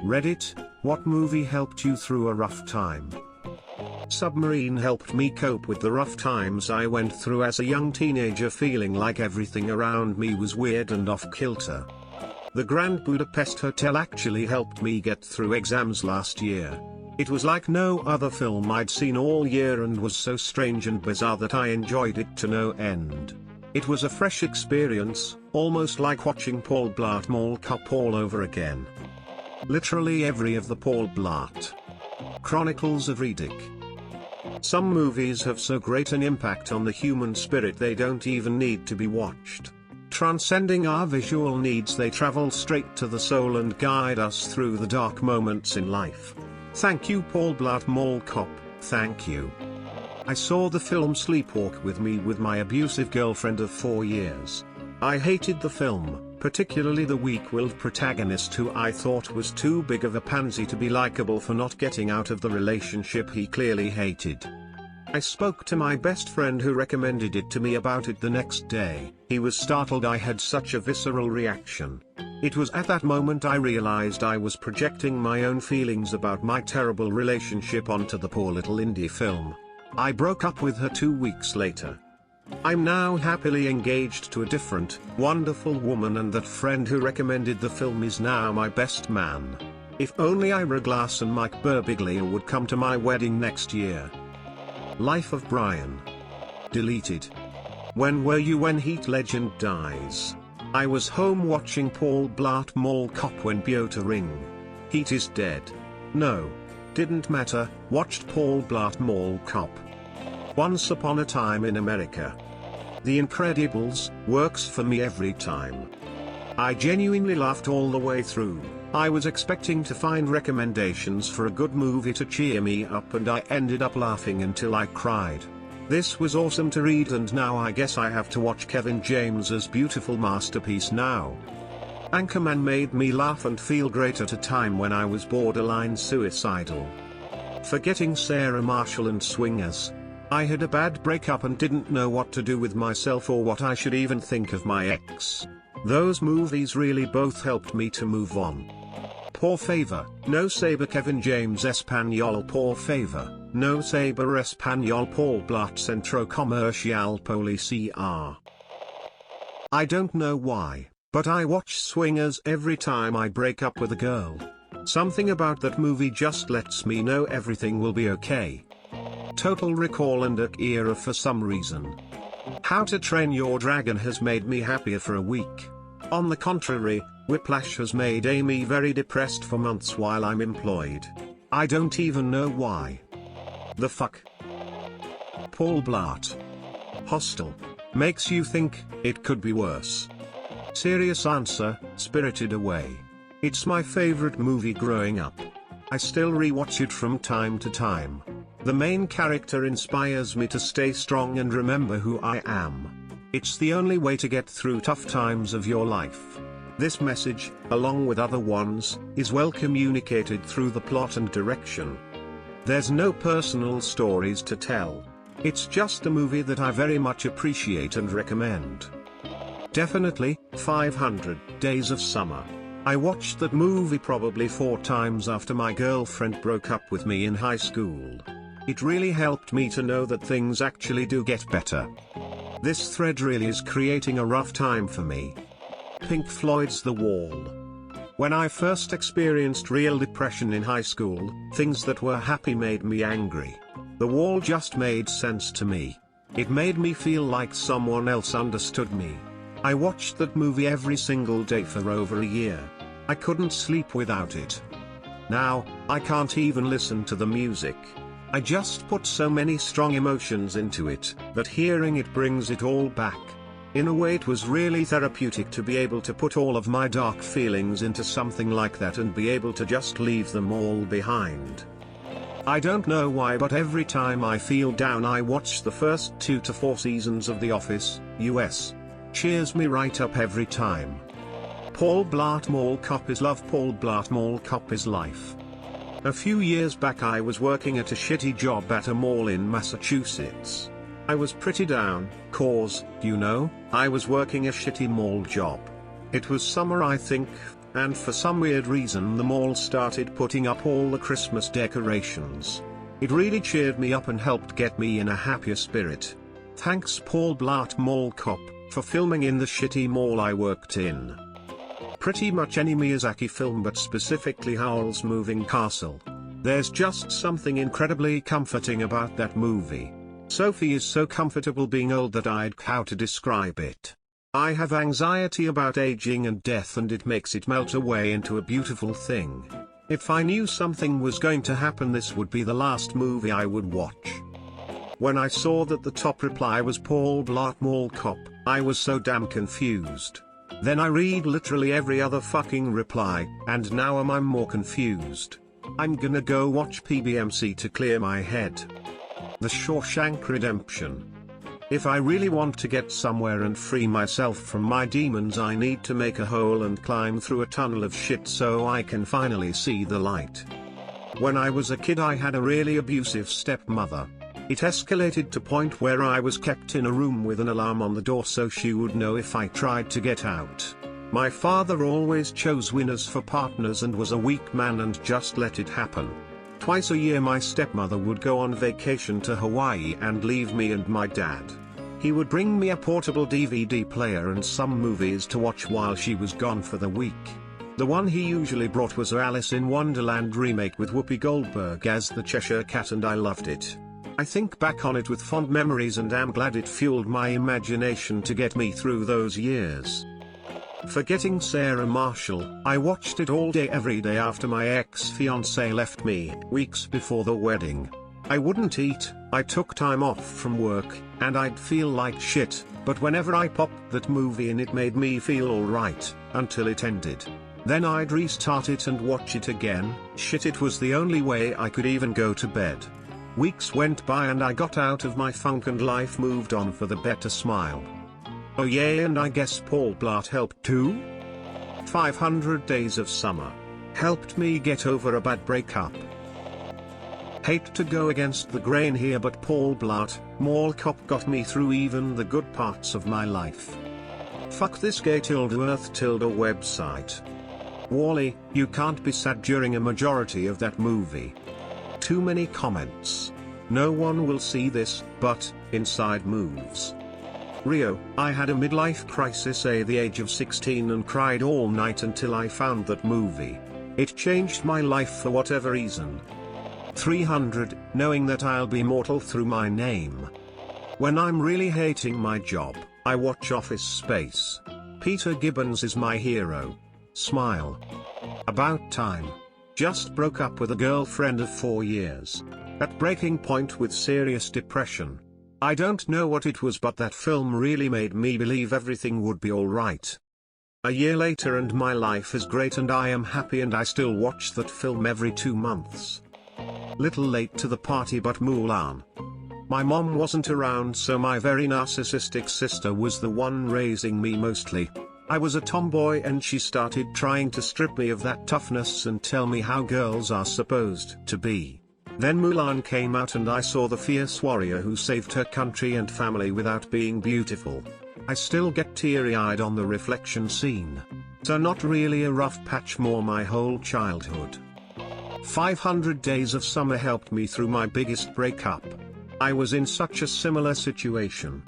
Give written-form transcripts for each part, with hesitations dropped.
Reddit, what movie helped you through a rough time? Submarine helped me cope with the rough times I went through as a young teenager, feeling like everything around me was weird and off-kilter. The Grand Budapest Hotel actually helped me get through exams last year. It was like no other film I'd seen all year and was so strange and bizarre that I enjoyed it to no end. It was a fresh experience, almost like watching Paul Blart Mall Cop all over again. Literally every of the Paul Blart Chronicles of Riddick. Some movies have so great an impact on the human spirit they don't even need to be watched. Transcending our visual needs, they travel straight to the soul and guide us through the dark moments in life. Thank you, Paul Blart Mall Cop, thank you. I saw the film Sleepwalk with Me with my abusive girlfriend of 4 years. I hated the film, particularly the weak-willed protagonist who I thought was too big of a pansy to be likable for not getting out of the relationship he clearly hated. I spoke to my best friend who recommended it to me about it the next day. He was startled I had such a visceral reaction. It was at that moment I realized I was projecting my own feelings about my terrible relationship onto the poor little indie film. I broke up with her 2 weeks later. I'm now happily engaged to a different, wonderful woman, and that friend who recommended the film is now my best man. If only Ira Glass and Mike Birbiglia would come to my wedding next year. Life of Brian. Deleted. When were you when Heat legend dies? I was home watching Paul Blart Mall Cop when Piotr Ring. Heat is dead. No. Didn't matter, watched Paul Blart Mall Cop. Once Upon a Time in America. The Incredibles works for me every time. I genuinely laughed all the way through. I was expecting to find recommendations for a good movie to cheer me up, and I ended up laughing until I cried. This was awesome to read, and now I guess I have to watch Kevin James's beautiful masterpiece now. Anchorman made me laugh and feel great at a time when I was borderline suicidal. Forgetting Sarah Marshall and Swingers. I had a bad breakup and didn't know what to do with myself or what I should even think of my ex. Those movies really both helped me to move on. Por favor, no saber Kevin James Español por favor, no saber Español Paul Blart Centro Comercial Policiar. I don't know why, but I watch Swingers every time I break up with a girl. Something about that movie just lets me know everything will be okay. Total Recall and Akira for some reason. How to Train Your Dragon has made me happier for a week. On the contrary, Whiplash has made Amy very depressed for months while I'm employed. I don't even know why. The fuck? Paul Blart. Hostel. Makes you think, it could be worse. Serious answer, Spirited Away. It's my favorite movie growing up. I still rewatch it from time to time. The main character inspires me to stay strong and remember who I am. It's the only way to get through tough times of your life. This message, along with other ones, is well communicated through the plot and direction. There's no personal stories to tell. It's just a movie that I very much appreciate and recommend. Definitely, 500 Days of Summer. I watched that movie probably 4 times after my girlfriend broke up with me in high school. It really helped me to know that things actually do get better. This thread really is creating a rough time for me. Pink Floyd's The Wall. When I first experienced real depression in high school, things that were happy made me angry. The Wall just made sense to me. It made me feel like someone else understood me. I watched that movie every single day for over a year. I couldn't sleep without it. Now, I can't even listen to the music. I just put so many strong emotions into it, that hearing it brings it all back. In a way, it was really therapeutic to be able to put all of my dark feelings into something like that and be able to just leave them all behind. I don't know why, but every time I feel down I watch the first 2 to 4 seasons of The Office, US. Cheers me right up every time. Paul Blart Mall Cop is love. Paul Blart Mall Cop is life. A few years back I was working at a shitty job at a mall in Massachusetts. I was pretty down, cause, I was working a shitty mall job. It was summer I think, and for some weird reason the mall started putting up all the Christmas decorations. It really cheered me up and helped get me in a happier spirit. Thanks Paul Blart Mall Cop, for filming in the shitty mall I worked in. Pretty much any Miyazaki film, but specifically Howl's Moving Castle. There's just something incredibly comforting about that movie. Sophie is so comfortable being old that I'd how to describe it. I have anxiety about aging and death, and it makes it melt away into a beautiful thing. If I knew something was going to happen, this would be the last movie I would watch. When I saw that the top reply was Paul Blart Mall Cop, I was so damn confused. Then I read literally every other fucking reply, and now I'm more confused. I'm gonna go watch PBMC to clear my head. The Shawshank Redemption. If I really want to get somewhere and free myself from my demons, I need to make a hole and climb through a tunnel of shit so I can finally see the light. When I was a kid, I had a really abusive stepmother. It escalated to point where I was kept in a room with an alarm on the door so she would know if I tried to get out. My father always chose winners for partners and was a weak man and just let it happen. Twice a year my stepmother would go on vacation to Hawaii and leave me and my dad. He would bring me a portable DVD player and some movies to watch while she was gone for the week. The one he usually brought was Alice in Wonderland remake with Whoopi Goldberg as the Cheshire Cat, and I loved it. I think back on it with fond memories and am glad it fueled my imagination to get me through those years. Forgetting Sarah Marshall, I watched it all day every day after my ex-fiancée left me, weeks before the wedding. I wouldn't eat, I took time off from work, and I'd feel like shit, but whenever I popped that movie in, it made me feel alright, until it ended. Then I'd restart it and watch it again. Shit, it was the only way I could even go to bed. Weeks went by and I got out of my funk and life moved on for the better. Smile. Oh yay, and I guess Paul Blart helped too? 500 Days of Summer. Helped me get over a bad breakup. Hate to go against the grain here, but Paul Blart Mall Cop got me through even the good parts of my life. Fuck this gay _earth website. Wally, you can't be sad during a majority of that movie. Too many comments. No one will see this, but inside moves. Rio, I had a midlife crisis at the age of 16 and cried all night until I found that movie. It changed my life for whatever reason. 300, knowing that I'll be mortal through my name. When I'm really hating my job, I watch Office Space. Peter Gibbons is my hero. Smile. About Time. Just broke up with a girlfriend of 4 years. At breaking point with serious depression. I don't know what it was, but that film really made me believe everything would be alright. A year later and my life is great and I am happy, and I still watch that film every 2 months. Little late to the party, but Mulan. My mom wasn't around, so my very narcissistic sister was the one raising me mostly. I was a tomboy and she started trying to strip me of that toughness and tell me how girls are supposed to be. Then Mulan came out and I saw the fierce warrior who saved her country and family without being beautiful. I still get teary-eyed on the reflection scene. So not really a rough patch, more my whole childhood. 500 Days of Summer helped me through my biggest breakup. I was in such a similar situation.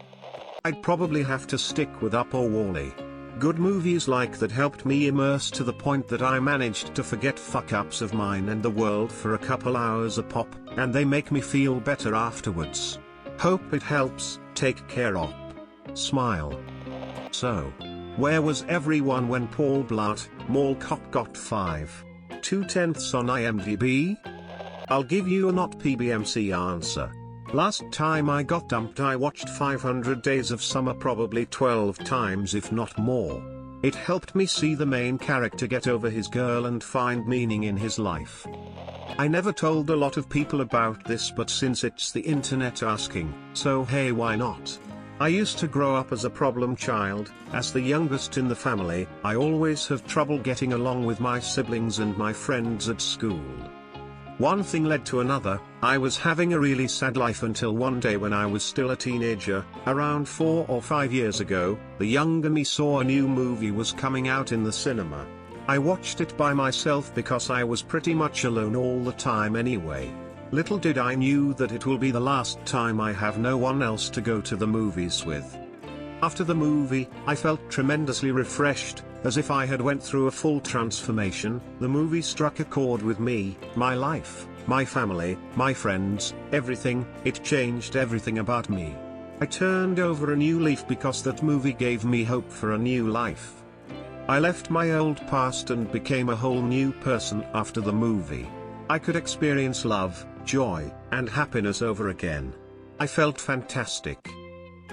I'd probably have to stick with Up or Wall-E. Good movies like that helped me immerse to the point that I managed to forget fuck-ups of mine and the world for a couple hours a pop, and they make me feel better afterwards. Hope it helps. Take care op. Smile. So, where was everyone when Paul Blart Mall Cop got 5.2 on IMDb? I'll give you a not PBMC answer. Last time I got dumped, I watched 500 Days of Summer probably 12 times if not more. It helped me see the main character get over his girl and find meaning in his life. I never told a lot of people about this, but since it's the internet asking, so hey, why not? I used to grow up as a problem child. As the youngest in the family, I always have trouble getting along with my siblings and my friends at school. One thing led to another. I was having a really sad life until one day when I was still a teenager, around 4 or 5 years ago, the younger me saw a new movie was coming out in the cinema. I watched it by myself because I was pretty much alone all the time anyway. Little did I knew that it will be the last time I have no one else to go to the movies with. After the movie, I felt tremendously refreshed, as if I had went through a full transformation. The movie struck a chord with me, my life, my family, my friends, everything. It changed everything about me. I turned over a new leaf because that movie gave me hope for a new life. I left my old past and became a whole new person after the movie. I could experience love, joy, and happiness over again. I felt fantastic.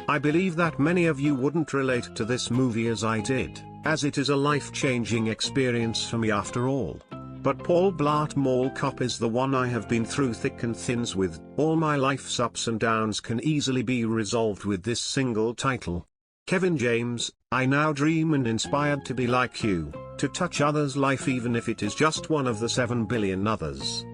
I believe that many of you wouldn't relate to this movie as I did, as it is a life-changing experience for me after all. But Paul Blart Mall Cop is the one I have been through thick and thins with. All my life's ups and downs can easily be resolved with this single title. Kevin James, I now dream and inspired to be like you, to touch others' life even if it is just one of the 7 billion others.